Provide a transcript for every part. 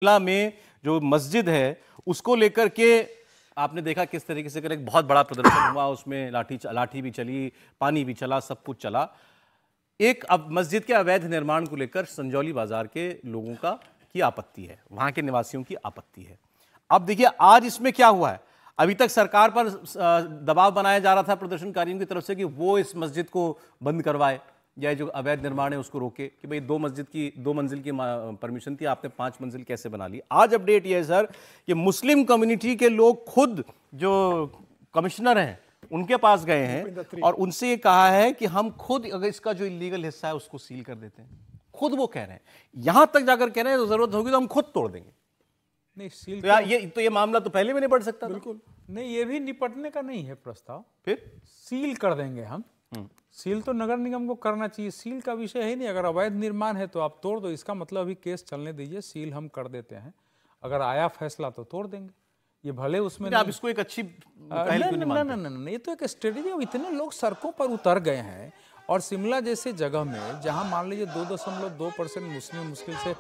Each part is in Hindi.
शिमला में जो मस्जिद है उसको लेकर के आपने देखा किस तरीके से एक बहुत बड़ा प्रदर्शन हुआ, उसमें लाठी भी चली, पानी भी चला, सब कुछ चला। एक अब मस्जिद के अवैध निर्माण को लेकर संजौली बाजार के लोगों की आपत्ति है, वहां के निवासियों की आपत्ति है। अब देखिए आज इसमें क्या हुआ है। अभी तक सरकार पर दबाव बनाया जा रहा था प्रदर्शनकारियों की तरफ से कि वो इस मस्जिद को बंद करवाए या जो अवैध निर्माण है उसको रोके, कि भाई 2 मंजिल की परमिशन थी, आपने 5 मंजिल कैसे बना ली। आज अपडेट यह है सर कि मुस्लिम कम्युनिटी के लोग खुद जो कमिश्नर हैं उनके पास गए हैं और उनसे ये कहा है कि हम खुद अगर इसका जो इलीगल हिस्सा है उसको सील कर देते हैं। खुद वो कह रहे हैं, यहां तक जाकर कह रहे हैं तो जरूरत होगी तो हम खुद तोड़ देंगे। नहीं सील तो ये मामला तो पहले भी निपट सकता था। बिल्कुल नहीं, ये भी निपटने का नहीं है प्रस्ताव। फिर सील कर देंगे हम। सील तो नगर निगम को करना चाहिए, सील का विषय है नहीं। अगर अवैध निर्माण है तो आप तोड़ दो, इसका मतलब अभी केस चलने दीजिए, सील हम कर देते हैं, अगर आया फैसला तो तोड़ देंगे। ये भले उसमें आप इसको एक अच्छी नहीं, ये तो एक स्ट्रेटेजी। अब इतने लोग सड़कों पर उतर गए हैं और शिमला जैसे जगह में जहां मान लीजिए 2.2% मुस्लिम मुश्किल से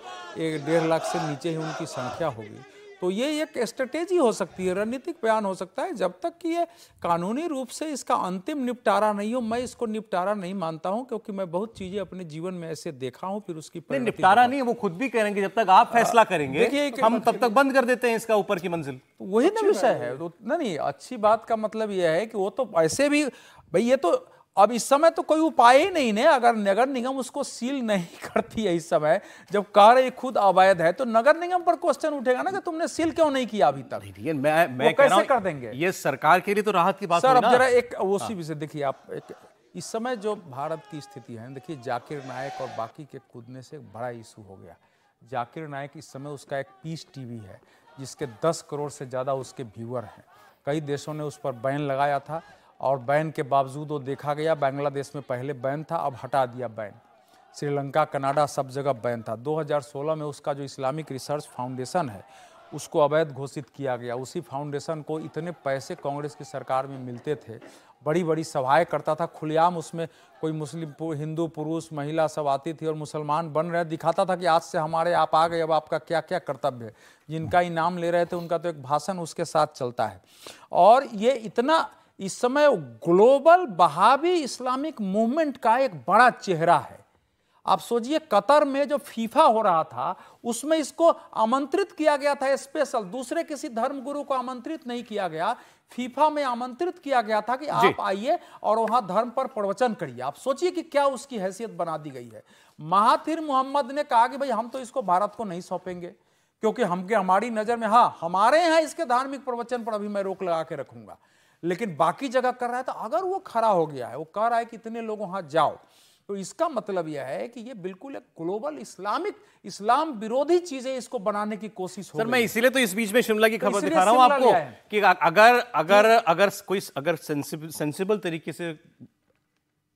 1.5 लाख से नीचे ही उनकी संख्या होगी, तो ये एक स्ट्रेटेजी हो सकती है, रणनीतिक बयान हो सकता है। जब तक कि ये कानूनी रूप से इसका अंतिम निपटारा नहीं हो, मैं इसको निपटारा नहीं मानता हूं, क्योंकि मैं बहुत चीजें अपने जीवन में ऐसे देखा हूं। फिर उसकी निपटारा नहीं, वो खुद भी कहेंगे जब तक आप फैसला करेंगे हम तब तक बंद कर देते हैं इसका ऊपर की मंजिल। वही ना विषय है। नहीं, अच्छी बात का मतलब यह है कि वो तो ऐसे भी भाई, ये तो अब इस समय तो कोई उपाय ही नहीं है। अगर नगर निगम उसको सील नहीं करती है इस समय, जब कह रहे खुद अवैध है, तो नगर निगम पर क्वेश्चन उठेगा ना कि तुमने सील क्यों नहीं किया अभी तक। मैं कैसे कर देंगे? ये सरकार के लिए तो राहत की बात सर। अब जरा एक उसी विषय देखिए आप, इस समय जो भारत की स्थिति है, देखिए जाकिर नायक और बाकी के कूदने से एक बड़ा इशू हो गया। जाकिर नायक इस समय उसका एक पीस टीवी है जिसके 10 करोड़ से ज्यादा उसके व्यूअर हैं। कई देशों ने उस पर बैन लगाया था और बैन के बावजूद वो देखा गया। बांग्लादेश में पहले बैन था, अब हटा दिया बैन। श्रीलंका, कनाडा, सब जगह बैन था। 2016 में उसका जो इस्लामिक रिसर्च फाउंडेशन है उसको अवैध घोषित किया गया। उसी फाउंडेशन को इतने पैसे कांग्रेस की सरकार में मिलते थे, बड़ी बड़ी सभाएं करता था, खुलेआम उसमें कोई मुस्लिम, हिंदू, पुरुष, महिला सब आती थी और मुसलमान बन रहे, दिखाता था कि आज से हमारे आप आ गए, अब आपका क्या क्या कर्तव्य है। जिनका इनाम ले रहे थे उनका तो एक भाषण उसके साथ चलता है। और ये इतना इस समय ग्लोबल वहाबी इस्लामिक मूवमेंट का एक बड़ा चेहरा है। आप सोचिए, कतर में जो फीफा हो रहा था उसमें इसको आमंत्रित किया गया था स्पेशल, दूसरे किसी धर्मगुरु को आमंत्रित नहीं किया गया। फीफा में आमंत्रित किया गया था कि आप आइए और वहां धर्म पर प्रवचन करिए। आप सोचिए कि क्या उसकी हैसियत बना दी गई है। महाथिर मोहम्मद ने कहा कि भाई हम तो इसको भारत को नहीं सौंपेंगे, क्योंकि हमारी नजर में, हाँ हमारे यहाँ इसके धार्मिक प्रवचन पर अभी मैं रोक लगा के रखूंगा, लेकिन बाकी जगह कर रहा है। तो अगर वो खड़ा हो गया है, वो कह रहा है कि इतने लोग वहां जाओ, तो इसका मतलब यह है कि ये बिल्कुल एक ग्लोबल इस्लाम विरोधी चीजें इसको बनाने की कोशिश हो। सर मैं इसीलिए तो इस बीच में शिमला की खबर दिखा रहा हूं आपको कि अगर कोई सेंसिबल तरीके से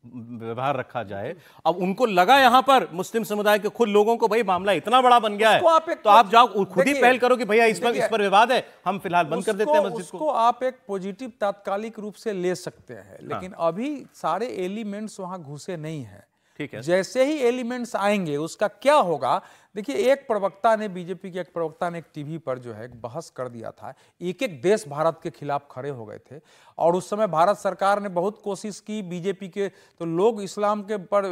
व्यवहार रखा जाए। अब उनको लगा यहां पर मुस्लिम समुदाय के खुद लोगों को भाई मामला इतना बड़ा बन गया है, तो आप जाओ खुद ही पहल करो कि भैया इस पर विवाद है, हम फिलहाल बंद कर देते हैं मस्जिद को। आप एक पॉजिटिव तात्कालिक रूप से ले सकते हैं, लेकिन अभी सारे एलिमेंट्स वहां घुसे नहीं है। ठीक है, जैसे ही एलिमेंट्स आएंगे उसका क्या होगा। देखिए, एक प्रवक्ता ने, बीजेपी के एक प्रवक्ता ने एक टीवी पर जो है एक बहस कर दिया था। एक एक देश भारत के खिलाफ खड़े हो गए थे और उस समय भारत सरकार ने बहुत कोशिश की बीजेपी के, तो लोग इस्लाम के पर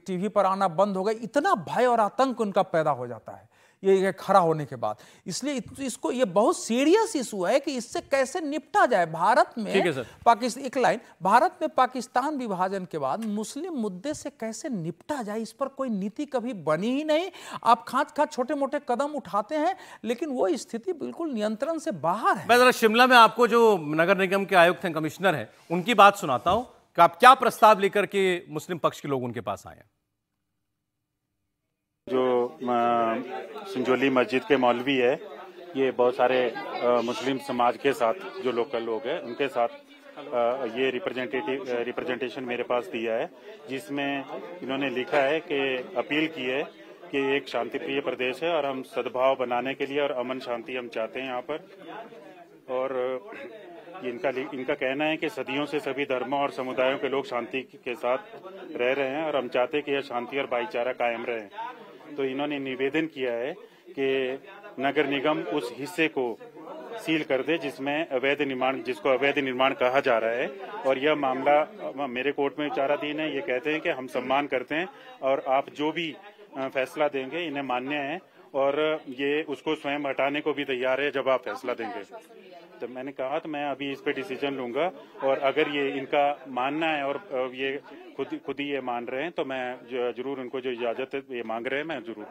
टीवी पर आना बंद हो गए। इतना भय और आतंक उनका पैदा हो जाता है ये खड़ा होने के बाद। इसलिए इसको ये बहुत सीरियस इशू है कि इससे कैसे निपटा जाए। भारत में पाकिस्तान, एक लाइन, भारत में पाकिस्तान विभाजन के बाद मुस्लिम मुद्दे से कैसे निपटा जाए, इस पर कोई नीति कभी बनी ही नहीं। आप खाच छोटे मोटे कदम उठाते हैं, लेकिन वो स्थिति बिल्कुल नियंत्रण से बाहर है। मैं जरा शिमला में आपको जो नगर निगम के आयुक्त हैं, कमिश्नर हैं, उनकी बात सुनाता हूं कि आप क्या प्रस्ताव लेकर के मुस्लिम पक्ष के लोग उनके पास आए हैं। जो संजौली मस्जिद के मौलवी है, ये बहुत सारे मुस्लिम समाज के साथ, जो लोकल लोग हैं उनके साथ ये रिप्रेजेंटेशन मेरे पास दिया है, जिसमें इन्होंने लिखा है कि अपील की है कि एक शांतिप्रिय प्रदेश है और हम सद्भाव बनाने के लिए और अमन शांति हम चाहते हैं यहाँ पर। और इनका कहना है कि सदियों से सभी धर्मों और समुदायों के लोग शांति के साथ रह रहे हैं और हम चाहते हैं कि यह शांति और भाईचारा कायम रहे। तो इन्होंने निवेदन किया है कि नगर निगम उस हिस्से को सील कर दे जिसमें अवैध निर्माण, जिसको अवैध निर्माण कहा जा रहा है। और यह मामला मेरे कोर्ट में विचाराधीन है। ये कहते हैं कि हम सम्मान करते हैं और आप जो भी फैसला देंगे इन्हें मान्य है और ये उसको स्वयं हटाने को भी तैयार है जब आप फैसला देंगे। तो मैंने कहा तो मैं अभी इस पे डिसीजन लूंगा और अगर ये इनका मानना है और ये खुद ही ये मान रहे हैं तो मैं जरूर उनको जो इजाजत है ये मांग रहे हैं मैं जरूर।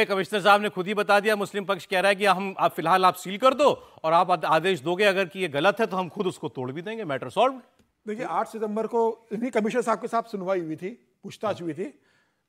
कमिश्नर साहब ने खुद ही बता दिया, मुस्लिम पक्ष कह रहा है कि आप फिलहाल आप सील कर दो और आप आदेश दोगे अगर कि ये गलत है तो हम खुद उसको तोड़ भी देंगे, मैटर सॉल्व। देखिए 8 सितंबर को इन्हीं कमिश्नर साहब के साथ सुनवाई हुई थी, पूछताछ हुई थी।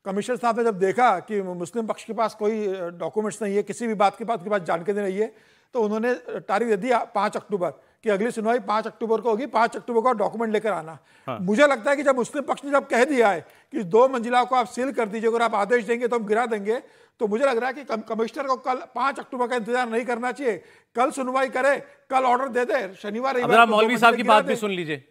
कमिश्नर साहब ने जब देखा कि मुस्लिम पक्ष के पास कोई डॉक्यूमेंट्स नहीं है, किसी भी बात के पास जानकारी नहीं है, तो उन्होंने तारीख दे दी 5 अक्टूबर कि अगली सुनवाई 5 अक्टूबर को होगी, 5 अक्टूबर को डॉक्यूमेंट लेकर आना। हाँ। मुझे लगता है कि जब मुस्लिम पक्ष ने जब कह दिया है कि 2 मंजिला को आप सील कर दीजिए, अगर आप आदेश देंगे तो हम गिरा देंगे, तो मुझे लग रहा है कि कमिश्नर को कल 5 अक्टूबर का इंतजार नहीं करना चाहिए, कल सुनवाई करे, कल ऑर्डर दे दे, शनिवार रविवार। मौलवी साहब की बात भी सुन लीजिए।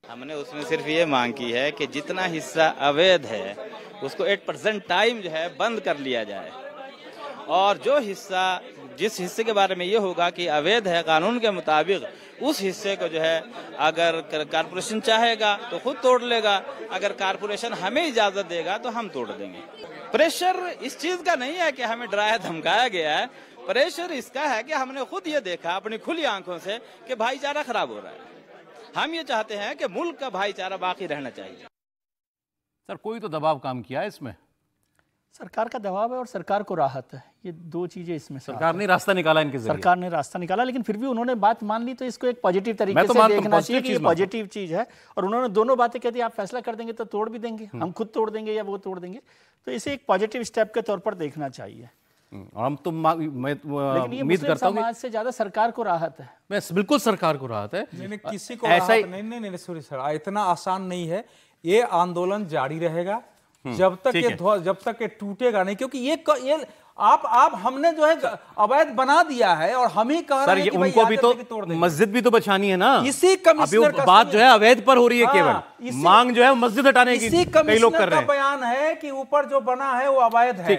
हमने उसमें सिर्फ ये मांग की है कि जितना हिस्सा अवैध है उसको एट प्रेजेंट टाइम जो है बंद कर लिया जाए और जो हिस्सा, जिस हिस्से के बारे में ये होगा कि अवैध है कानून के मुताबिक, उस हिस्से को जो है अगर कारपोरेशन चाहेगा तो खुद तोड़ लेगा, अगर कारपोरेशन हमें इजाजत देगा तो हम तोड़ देंगे। प्रेशर इस चीज का नहीं है कि हमें डराया धमकाया गया है, प्रेशर इसका है कि हमने खुद ये देखा अपनी खुली आंखों से कि भाईचारा खराब हो रहा है। हम ये चाहते हैं कि मुल्क का भाईचारा बाकी रहना चाहिए। सर कोई तो दबाव काम किया है इसमें? सरकार का दबाव है और सरकार को राहत है, ये 2 चीजें इसमें। सरकार ने रास्ता निकाला इनके जरिए। सरकार ने रास्ता निकाला, लेकिन फिर भी उन्होंने बात मान ली, तो इसको एक पॉजिटिव तरीके से देखना चाहिए कि ये पॉजिटिव चीज है। और उन्होंने दोनों बातें कह दी, आप फैसला कर देंगे तो तोड़ भी देंगे, हम खुद तोड़ देंगे या वो तोड़ देंगे, तो इसे एक पॉजिटिव स्टेप के तौर पर देखना चाहिए। और हम तो मैं उम्मीद करता हूँ समाज से ज्यादा सरकार को राहत है। मैं बिल्कुल सरकार को राहत है, नहीं किसी को ऐसा नहीं सॉरी सर, इतना आसान नहीं है। ये आंदोलन जारी रहेगा जब तक ये टूटेगा नहीं, क्योंकि ये आप हमने जो है अवैध बना दिया है और हम ही कह रहे हैं कि उनको भी तो मस्जिद भी तो बचानी है ना। इसी कमिश्नर का बात जो है अवैध पर हो रही है, केवल मांग जो है मस्जिद हटाने की कई लोग कर रहे हैं। बयान है कि ऊपर जो बना है वो अवैध है।